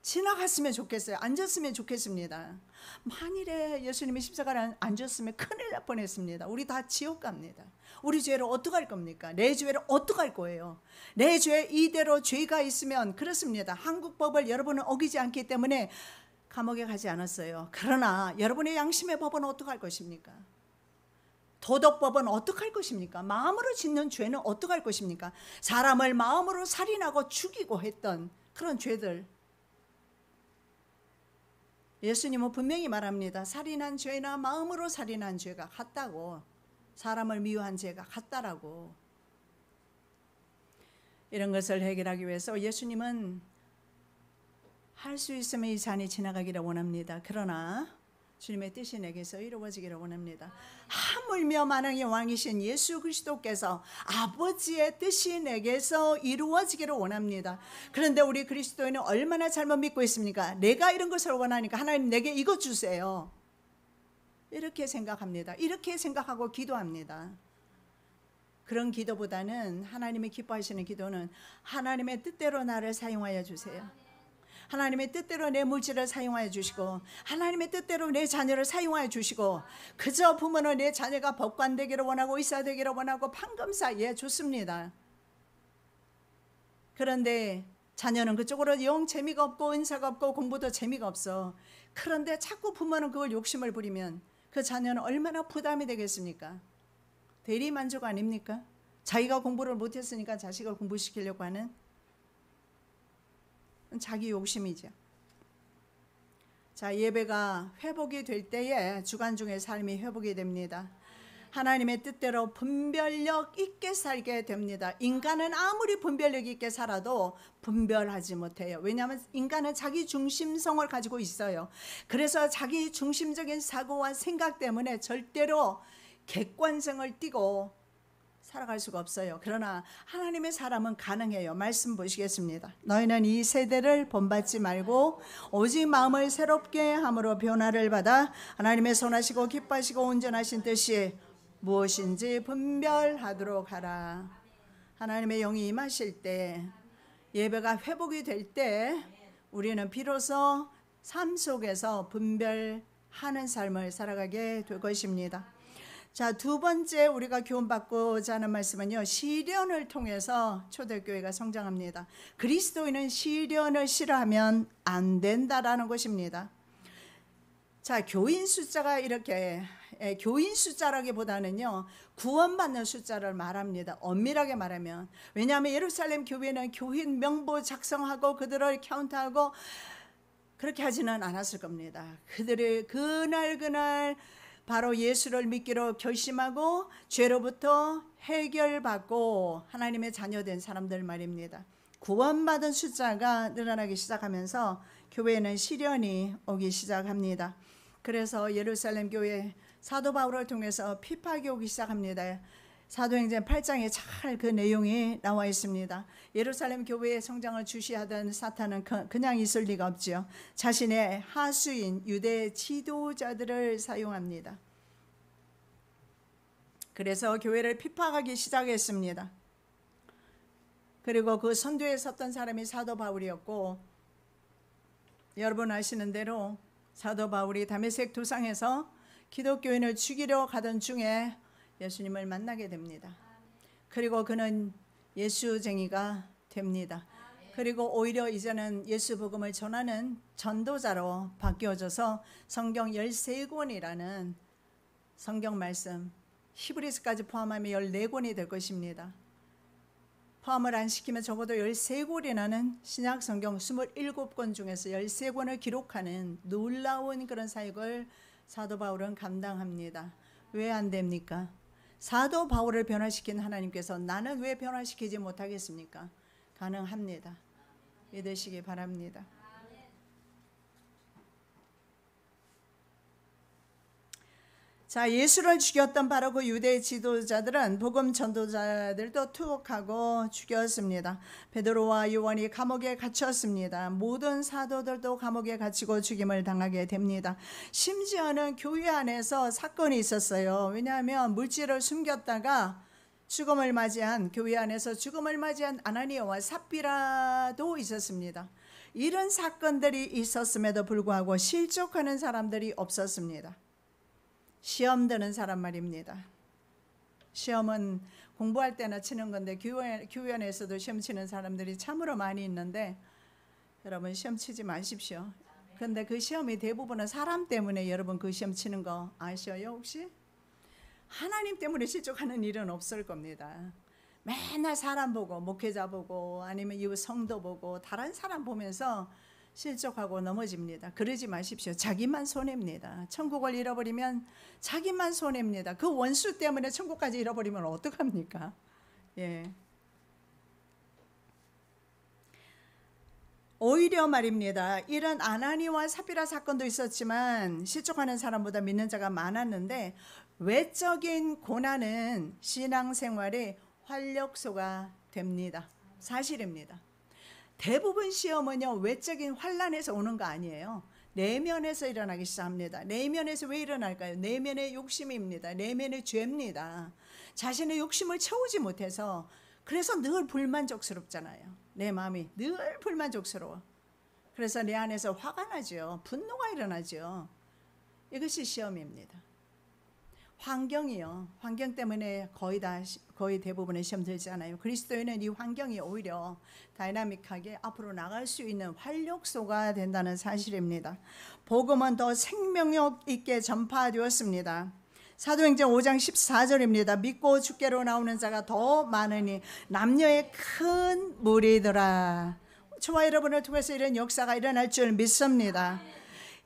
지나갔으면 좋겠어요. 앉았으면 좋겠습니다. 만일에 예수님이 십자가를 안 졌으면 큰일 날 뻔했습니다. 우리 다 지옥 갑니다. 우리 죄를 어떡할 겁니까? 내 죄를 어떡할 거예요? 내 죄 이대로 죄가 있으면 그렇습니다. 한국 법을 여러분은 어기지 않기 때문에 감옥에 가지 않았어요. 그러나 여러분의 양심의 법은 어떡할 것입니까? 도덕법은 어떡할 것입니까? 마음으로 짓는 죄는 어떡할 것입니까? 사람을 마음으로 살인하고 죽이고 했던 그런 죄들, 예수님은 분명히 말합니다. 살인한 죄나 마음으로 살인한 죄가 같다고, 사람을 미워한 죄가 같다라고. 이런 것을 해결하기 위해서 예수님은 할 수 있으면 이 잔이 지나가기를 원합니다. 그러나 주님의 뜻이 내게서 이루어지기를 원합니다. 하물며 만왕의 왕이신 예수 그리스도께서 아버지의 뜻이 내게서 이루어지기를 원합니다. 그런데 우리 그리스도인은 얼마나 잘못 믿고 있습니까? 내가 이런 것을 원하니까 하나님 내게 이것 주세요, 이렇게 생각합니다. 이렇게 생각하고 기도합니다. 그런 기도보다는, 하나님이 기뻐하시는 기도는 하나님의 뜻대로 나를 사용하여 주세요. 하나님의 뜻대로 내 물질을 사용하여 주시고, 하나님의 뜻대로 내 자녀를 사용하여 주시고, 그저 부모는 내 자녀가 법관 되기를 원하고 의사 되기를 원하고 판검사, 예, 좋습니다. 그런데 자녀는 그쪽으로 영 재미가 없고 은사가 없고 공부도 재미가 없어. 그런데 자꾸 부모는 그걸 욕심을 부리면 그 자녀는 얼마나 부담이 되겠습니까? 대리만족 아닙니까? 자기가 공부를 못했으니까 자식을 공부시키려고 하는 자기 욕심이죠. 자, 예배가 회복이 될 때에 주간중의 삶이 회복이 됩니다. 하나님의 뜻대로 분별력 있게 살게 됩니다. 인간은 아무리 분별력 있게 살아도 분별하지 못해요. 왜냐하면 인간은 자기 중심성을 가지고 있어요. 그래서 자기 중심적인 사고와 생각 때문에 절대로 객관성을 띠고 살아갈 수가 없어요. 그러나 하나님의 사람은 가능해요. 말씀 보시겠습니다. 너희는 이 세대를 본받지 말고 오직 마음을 새롭게 함으로 변화를 받아 하나님의 선하시고 기뻐하시고 온전하신 뜻이 무엇인지 분별하도록 하라. 하나님의 영이 임하실 때, 예배가 회복이 될 때 우리는 비로소 삶 속에서 분별하는 삶을 살아가게 될 것입니다. 자, 두 번째 우리가 교훈받고자 하는 말씀은요, 시련을 통해서 초대교회가 성장합니다. 그리스도인은 시련을 싫어하면 안 된다라는 것입니다. 자, 교인 숫자가 이렇게, 교인 숫자라기보다는요, 구원받는 숫자를 말합니다. 엄밀하게 말하면. 왜냐하면 예루살렘 교회는 교인 명부 작성하고 그들을 카운트하고 그렇게 하지는 않았을 겁니다. 그들이 그날 바로 예수를 믿기로 결심하고 죄로부터 해결받고 하나님의 자녀된 사람들 말입니다. 구원받은 숫자가 늘어나기 시작하면서 교회에는 시련이 오기 시작합니다. 그래서 예루살렘 교회 사도 바울을 통해서 핍박이 오기 시작합니다. 사도행전 8장에 잘 그 내용이 나와 있습니다. 예루살렘 교회의 성장을 주시하던 사탄은 그냥 있을 리가 없죠. 자신의 하수인 유대 지도자들을 사용합니다. 그래서 교회를 핍박하기 시작했습니다. 그리고 그 선두에 섰던 사람이 사도 바울이었고, 여러분 아시는 대로 사도 바울이 다메섹 도상에서 기독교인을 죽이려 가던 중에 예수님을 만나게 됩니다. 그리고 그는 예수쟁이가 됩니다. 그리고 오히려 이제는 예수 복음을 전하는 전도자로 바뀌어져서 성경 13권이라는 성경 말씀, 히브리서까지 포함하면 14권이 될 것입니다. 포함을 안 시키면 적어도 13권이라는 신약 성경 27권 중에서 13권을 기록하는 놀라운 그런 사역을 사도 바울은 감당합니다. 왜 안 됩니까? 사도 바울을 변화시킨 하나님께서 나는 왜 변화시키지 못하겠습니까? 가능합니다. 믿으시기 바랍니다. 자, 예수를 죽였던 바로 그 유대 지도자들은 복음 전도자들도 투옥하고 죽였습니다. 베드로와 요한이 감옥에 갇혔습니다. 모든 사도들도 감옥에 갇히고 죽임을 당하게 됩니다. 심지어는 교회 안에서 사건이 있었어요. 왜냐하면 물질을 숨겼다가 죽음을 맞이한, 교회 안에서 죽음을 맞이한 아나니아와 삽비라도 있었습니다. 이런 사건들이 있었음에도 불구하고 실족하는 사람들이 없었습니다. 시험 드는 사람 말입니다. 시험은 공부할 때나 치는 건데 교회 안에서도 시험 치는 사람들이 참으로 많이 있는데 여러분 시험 치지 마십시오. 그런데 그 시험이 대부분은 사람 때문에 여러분 그 시험 치는 거 아셔요 혹시? 하나님 때문에 실족하는 일은 없을 겁니다. 맨날 사람 보고 목회자 보고 아니면 이웃 성도 보고 다른 사람 보면서 실족하고 넘어집니다. 그러지 마십시오. 자기만 손해입니다. 천국을 잃어버리면 자기만 손해입니다. 그 원수 때문에 천국까지 잃어버리면 어떡합니까? 예. 오히려 말입니다. 이런 아나니와 삽비라 사건도 있었지만 실족하는 사람보다 믿는 자가 많았는데 외적인 고난은 신앙생활의 활력소가 됩니다. 사실입니다. 대부분 시험은요 외적인 환난에서 오는 거 아니에요. 내면에서 일어나기 시작합니다. 내면에서 왜 일어날까요? 내면의 욕심입니다. 내면의 죄입니다. 자신의 욕심을 채우지 못해서 그래서 늘 불만족스럽잖아요. 내 마음이 늘 불만족스러워. 그래서 내 안에서 화가 나죠. 분노가 일어나죠. 이것이 시험입니다. 환경이요. 환경 때문에 거의 대부분의 시험 들지 않아요. 그리스도인은 이 환경이 오히려 다이나믹하게 앞으로 나갈 수 있는 활력소가 된다는 사실입니다. 복음은 더 생명력 있게 전파되었습니다. 사도행전 5장 14절입니다. 믿고 주께로 나오는 자가 더 많으니 남녀의 큰 무리더라. 저와 여러분을 통해서 이런 역사가 일어날 줄 믿습니다.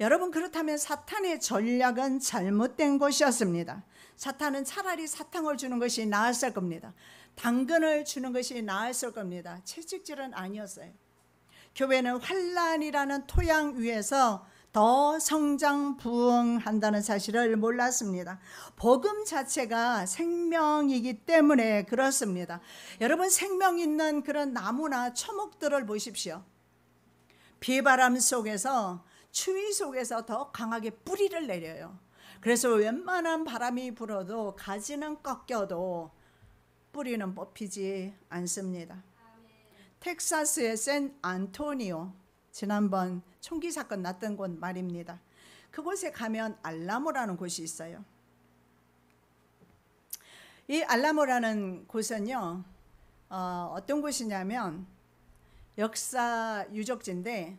여러분 그렇다면 사탄의 전략은 잘못된 것이었습니다. 사탄은 차라리 사탕을 주는 것이 나았을 겁니다. 당근을 주는 것이 나았을 겁니다. 채찍질은 아니었어요. 교회는 환난이라는 토양 위에서 더 성장 부흥한다는 사실을 몰랐습니다. 복음 자체가 생명이기 때문에 그렇습니다. 여러분 생명 있는 그런 나무나 초목들을 보십시오. 비바람 속에서 추위 속에서 더 강하게 뿌리를 내려요. 그래서 웬만한 바람이 불어도 가지는 꺾여도 뿌리는 뽑히지 않습니다. 텍사스의 샌 안토니오, 지난번 총기 사건 났던 곳 말입니다. 그곳에 가면 알라모라는 곳이 있어요. 이 알라모라는 곳은요 어떤 곳이냐면 역사 유적지인데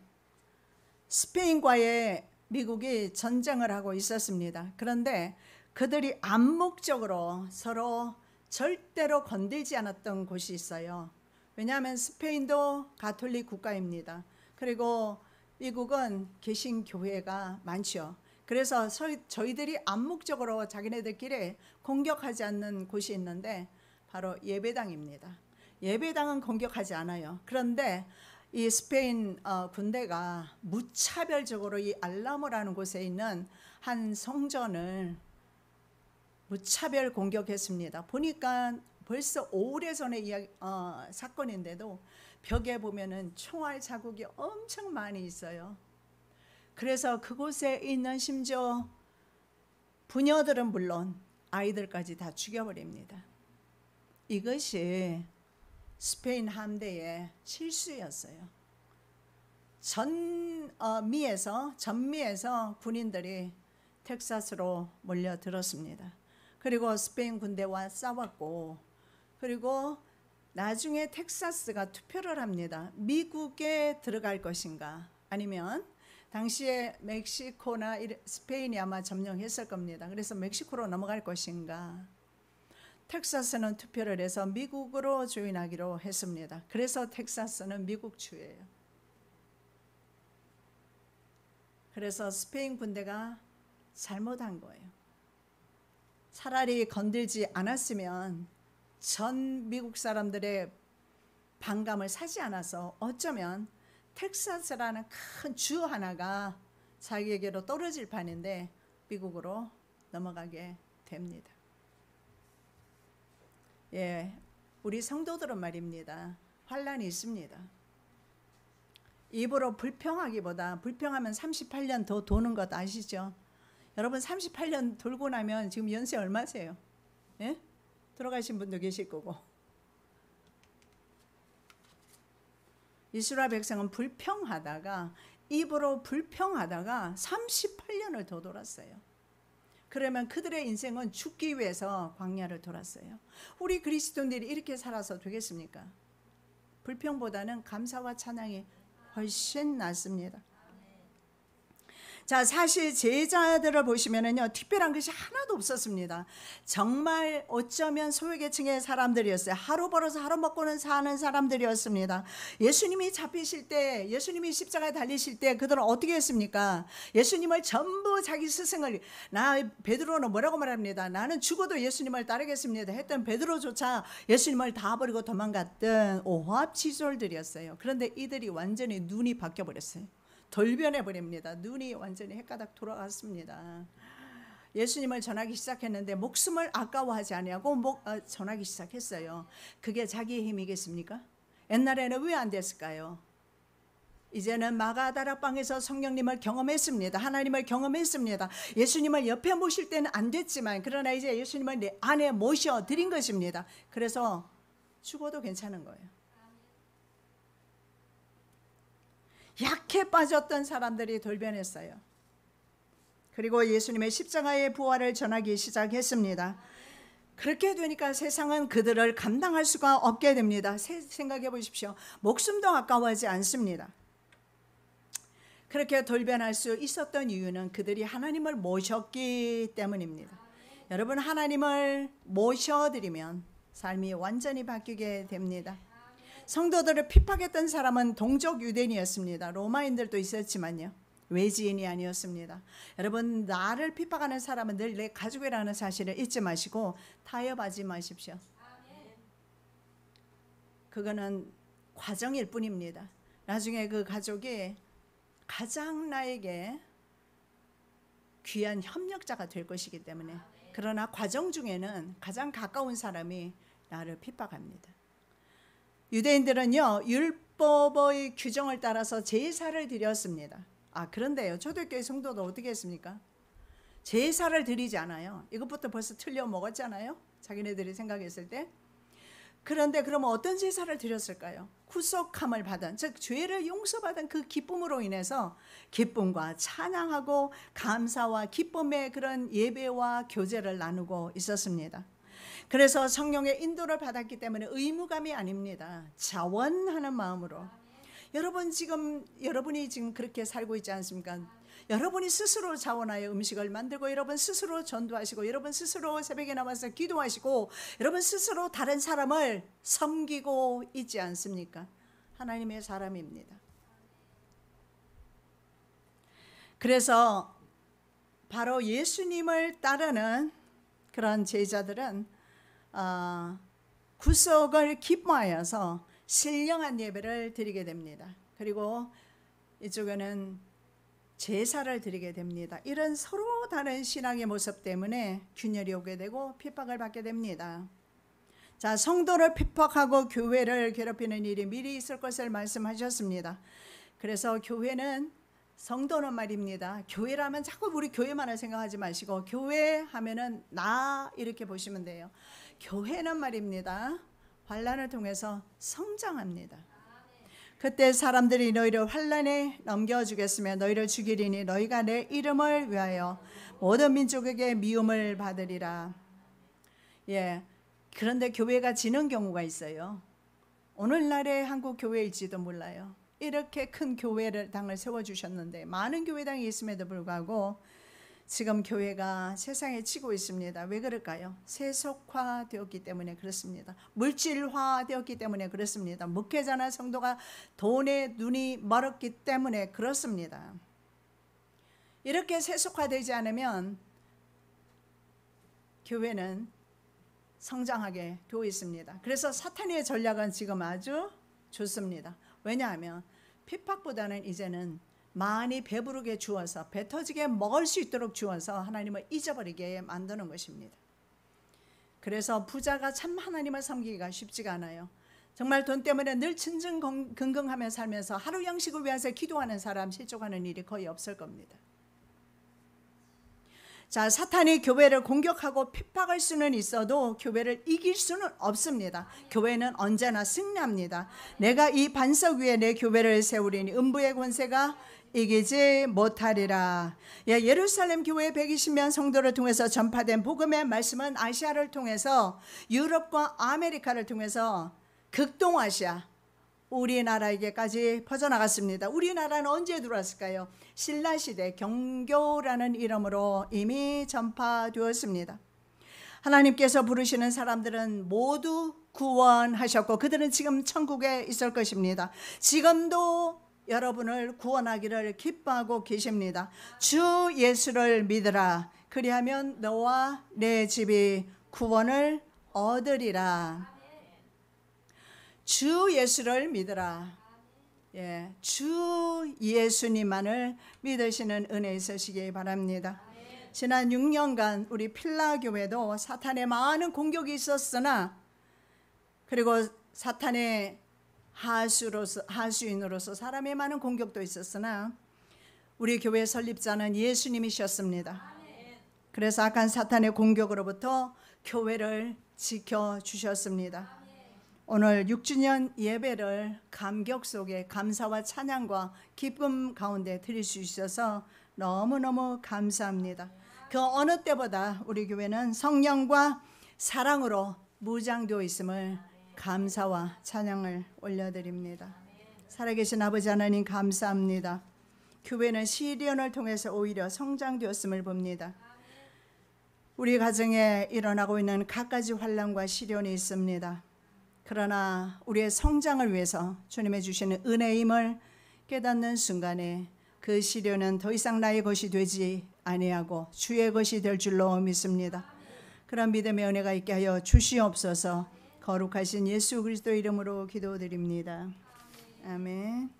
스페인과의 미국이 전쟁을 하고 있었습니다. 그런데 그들이 암묵적으로 서로 절대로 건들지 않았던 곳이 있어요. 왜냐하면 스페인도 가톨릭 국가입니다. 그리고 미국은 개신교회가 많죠. 그래서 저희들이 암묵적으로 자기네들끼리 공격하지 않는 곳이 있는데 바로 예배당입니다. 예배당은 공격하지 않아요. 그런데 이 스페인 군대가 무차별적으로 이 알라모라는 곳에 있는 한 성전을 무차별 공격했습니다. 보니까 벌써 오래전의 사건인데도 벽에 보면은 총알 자국이 엄청 많이 있어요. 그래서 그곳에 있는 심지어 부녀들은 물론 아이들까지 다 죽여버립니다. 이것이 스페인 함대의 실수였어요. 전미에서 군인들이 텍사스로 몰려들었습니다. 그리고 스페인 군대와 싸웠고, 그리고 나중에 텍사스가 투표를 합니다. 미국에 들어갈 것인가, 아니면 당시에 멕시코나 스페인이 아마 점령했을 겁니다. 그래서 멕시코로 넘어갈 것인가. 텍사스는 투표를 해서 미국으로 조인하기로 했습니다. 그래서 텍사스는 미국주예요. 그래서 스페인 군대가 잘못한 거예요. 차라리 건들지 않았으면 전 미국 사람들의 반감을 사지 않아서 어쩌면 텍사스라는 큰 주 하나가 자기에게로 떨어질 판인데 미국으로 넘어가게 됩니다. 예, 우리 성도들은 말입니다. 환란이 있습니다. 입으로 불평하기보다, 불평하면 38년 더 도는 것 아시죠? 여러분 38년 돌고 나면 지금 연세 얼마세요? 예? 돌아가신 분도 계실 거고. 이스라엘 백성은 불평하다가, 입으로 불평하다가 38년을 더 돌았어요. 그러면 그들의 인생은 죽기 위해서 광야를 돌았어요. 우리 그리스도인들이 이렇게 살아서 되겠습니까? 불평보다는 감사와 찬양이 훨씬 낫습니다. 자, 사실 제자들을 보시면은요, 특별한 것이 하나도 없었습니다. 정말 어쩌면 소외계층의 사람들이었어요. 하루 벌어서 하루 먹고는 사는 사람들이었습니다. 예수님이 잡히실 때, 예수님이 십자가에 달리실 때 그들은 어떻게 했습니까? 예수님을 전부 자기 스승을, 베드로는 뭐라고 말합니다. 나는 죽어도 예수님을 따르겠습니다 했던 베드로조차 예수님을 다 버리고 도망갔던 오합지졸들이었어요. 그런데 이들이 완전히 눈이 바뀌어버렸어요. 돌변해 버립니다. 눈이 완전히 헷가닥 돌아갔습니다. 예수님을 전하기 시작했는데 목숨을 아까워하지 아니하고 전하기 시작했어요. 그게 자기의 힘이겠습니까? 옛날에는 왜 안 됐을까요? 이제는 마가다락방에서 성령님을 경험했습니다. 하나님을 경험했습니다. 예수님을 옆에 모실 때는 안 됐지만, 그러나 이제 예수님을 내 안에 모셔드린 것입니다. 그래서 죽어도 괜찮은 거예요. 약해 빠졌던 사람들이 돌변했어요. 그리고 예수님의 십자가의 부활을 전하기 시작했습니다. 그렇게 되니까 세상은 그들을 감당할 수가 없게 됩니다. 생각해 보십시오. 목숨도 아까워하지 않습니다. 그렇게 돌변할 수 있었던 이유는 그들이 하나님을 모셨기 때문입니다. 여러분, 하나님을 모셔드리면 삶이 완전히 바뀌게 됩니다. 성도들을 핍박했던 사람은 동족 유대인이었습니다. 로마인들도 있었지만요, 외지인이 아니었습니다. 여러분, 나를 핍박하는 사람은 늘 내 가족이라는 사실을 잊지 마시고 타협하지 마십시오. 그거는 과정일 뿐입니다. 나중에 그 가족이 가장 나에게 귀한 협력자가 될 것이기 때문에. 그러나 과정 중에는 가장 가까운 사람이 나를 핍박합니다. 유대인들은요, 율법의 규정을 따라서 제사를 드렸습니다. 그런데요, 초대교회 성도도 어떻게 했습니까? 제사를 드리지 않아요. 이것부터 벌써 틀려 먹었잖아요, 자기네들이 생각했을 때. 그런데 그러면 어떤 제사를 드렸을까요? 구속함을 받은, 즉 죄를 용서받은 그 기쁨으로 인해서 기쁨과 찬양하고 감사와 기쁨의 그런 예배와 교제를 나누고 있었습니다. 그래서 성령의 인도를 받았기 때문에 의무감이 아닙니다. 자원하는 마음으로. 여러분이 지금 그렇게 살고 있지 않습니까? 여러분이 스스로 자원하여 음식을 만들고, 여러분 스스로 전도하시고, 여러분 스스로 새벽에 나와서 기도하시고, 여러분 스스로 다른 사람을 섬기고 있지 않습니까? 하나님의 사람입니다. 그래서 바로 예수님을 따르는 그런 제자들은 구속을 기뻐하여서 신령한 예배를 드리게 됩니다. 그리고 이쪽에는 제사를 드리게 됩니다. 이런 서로 다른 신앙의 모습 때문에 균열이 오게 되고 핍박을 받게 됩니다. 자, 성도를 핍박하고 교회를 괴롭히는 일이 미리 있을 것을 말씀하셨습니다. 그래서 교회는, 성도는 말입니다. 교회라면 자꾸 우리 교회만을 생각하지 마시고 교회 하면은 나 이렇게 보시면 돼요. 교회는 말입니다. 환난을 통해서 성장합니다. 그때 사람들이 너희를 환난에 넘겨주겠으며 너희를 죽이리니 너희가 내 이름을 위하여 모든 민족에게 미움을 받으리라. 예, 그런데 교회가 지는 경우가 있어요. 오늘날의 한국 교회일지도 몰라요. 이렇게 큰 교회를 당을 세워주셨는데 많은 교회당이 있음에도 불구하고 지금 교회가 세상에 치고 있습니다. 왜 그럴까요? 세속화되었기 때문에 그렇습니다. 물질화되었기 때문에 그렇습니다. 목회자나 성도가 돈에 눈이 멀었기 때문에 그렇습니다. 이렇게 세속화되지 않으면 교회는 성장하게 되어 있습니다. 그래서 사탄의 전략은 지금 아주 좋습니다. 왜냐하면 핍박보다는 이제는 많이 배부르게 주어서 배 터지게 먹을 수 있도록 주어서 하나님을 잊어버리게 만드는 것입니다. 그래서 부자가 참 하나님을 섬기기가 쉽지가 않아요. 정말 돈 때문에 늘 전전긍긍하며 살면서 하루 양식을 위해서 기도하는 사람 실족하는 일이 거의 없을 겁니다. 자, 사탄이 교회를 공격하고 핍박할 수는 있어도 교회를 이길 수는 없습니다. 교회는 언제나 승리합니다. 내가 이 반석 위에 내 교회를 세우리니 음부의 권세가 이기지 못하리라. 예루살렘 교회 120명 성도를 통해서 전파된 복음의 말씀은 아시아를 통해서 유럽과 아메리카를 통해서 극동아시아 우리나라에게까지 퍼져나갔습니다. 우리나라는 언제 들어왔을까요? 신라시대 경교라는 이름으로 이미 전파되었습니다. 하나님께서 부르시는 사람들은 모두 구원하셨고 그들은 지금 천국에 있을 것입니다. 지금도 여러분을 구원하기를 기뻐하고 계십니다. 주 예수를 믿으라. 그리하면 너와 내 집이 구원을 얻으리라. 주 예수를 믿으라. 예, 주 예수님만을 믿으시는 은혜 있으시기 바랍니다. 지난 6년간 우리 필라교회도 사탄의 많은 공격이 있었으나 그리고 사탄의 하수인으로서 사람의 많은 공격도 있었으나 우리 교회 설립자는 예수님이셨습니다. 그래서 악한 사탄의 공격으로부터 교회를 지켜주셨습니다. 오늘 6주년 예배를 감격 속에 감사와 찬양과 기쁨 가운데 드릴 수 있어서 너무너무 감사합니다. 그 어느 때보다 우리 교회는 성령과 사랑으로 무장되어 있음을 감사와 찬양을 올려드립니다. 살아계신 아버지 하나님 감사합니다. 교회는 시련을 통해서 오히려 성장되었음을 봅니다. 우리 가정에 일어나고 있는 갖가지 환난과 시련이 있습니다. 그러나 우리의 성장을 위해서 주님의 주시는 은혜임을 깨닫는 순간에 그 시련은 더 이상 나의 것이 되지 아니하고 주의 것이 될 줄로 믿습니다. 그런 믿음의 은혜가 있게 하여 주시옵소서. 거룩하신 예수 그리스도 이름으로 기도드립니다. 아멘.